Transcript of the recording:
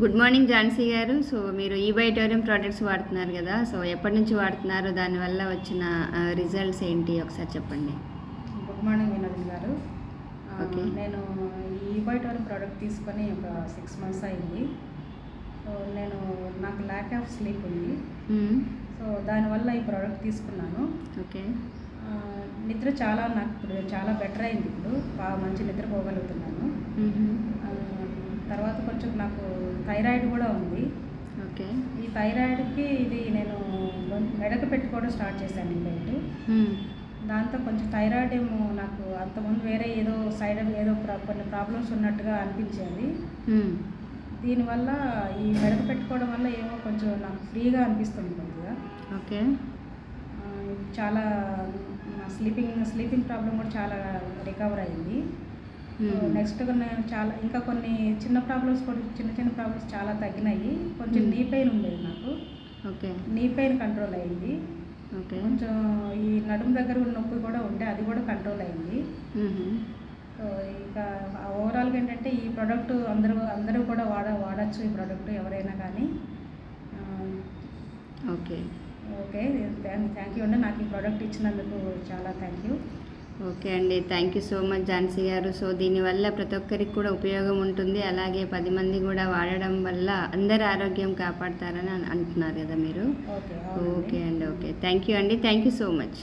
Good morning Jhansi గారు. So మీరు ఈబైటోరియం products వాడుతున్నారు కదా, సో ఎప్పటి నుంచి వాడుతున్నారు, దానివల్ల వచ్చిన రిజల్ట్స్ ఏంటి ఒకసారి చెప్పండి. గుడ్ మార్నింగ్ వినోద్ గారు. ఓకే. నేను ఈ ఈబైటోరియం ప్రోడక్ట్ తీసుకొని ఒక 6 months అయింది. సో నాకు ల్యాక్ ఆఫ్ స్లీప్ ఉంది. సో దానివల్ల ఈ ప్రోడక్ట్ తీసుకున్నాను. ఓకే. నిద్ర నాకు ఇప్పుడు చాలా బెటర్ అయింది. ఇప్పుడు బాగా మంచి నిద్రపోగలుగుతున్నాను. తర్వాత కొంచెం నాకు థైరాయిడ్ కూడా ఉంది. ఓకే. ఈ థైరాయిడ్కి ఇది నేను మెడకు పెట్టుకోవడం స్టార్ట్ చేశాను ఈ బయట. దాంతో కొంచెం థైరాయిడ్ ఏమో నాకు అంతకుముందు వేరే ఏదో కొన్ని ప్రాబ్లమ్స్ ఉన్నట్టుగా అనిపించేది. దీనివల్ల ఈ మెడకు పెట్టుకోవడం వల్ల ఏమో కొంచెం నాకు ఫ్రీగా అనిపిస్తుంది కొద్దిగా. ఓకే. చాలా స్లీపింగ్ ప్రాబ్లం కూడా చాలా రికవర్ అయింది. నెక్స్ట్ ఇంకా కొన్ని చిన్న ప్రాబ్లమ్స్ చాలా తగ్గినాయి. కొంచెం నీ పెయిన్ ఉండేది నాకు. ఓకే. నీ పెయిన్ కంట్రోల్ అయింది. ఓకే. కొంచెం ఈ నడుము దగ్గర ఉన్న నొప్పి కూడా ఉండే, అది కూడా కంట్రోల్ అయింది. సో ఇంకా ఓవరాల్గా ఏంటంటే ఈ ప్రోడక్ట్ అందరూ కూడా వాడచ్చు. ఈ ప్రోడక్ట్ ఎవరైనా కానీ. ఓకే. ఓకే. థ్యాంక్ యూ అండి, నాకు ఈ ప్రోడక్ట్ ఇచ్చినందుకు చాలా థ్యాంక్ యూ. ఓకే అండి, thank you so much Jhansi గారు. సో దీనివల్ల ప్రతి ఒక్కరికి కూడా ఉపయోగం ఉంటుంది, అలాగే 10 మంది కూడా వాడడం వల్ల అందరి ఆరోగ్యం కాపాడతారని అంటున్నారు కదా మీరు. ఓకే. ఓకే అండి. ఓకే, థ్యాంక్ యూ అండి, థ్యాంక్ యూ సో మచ్.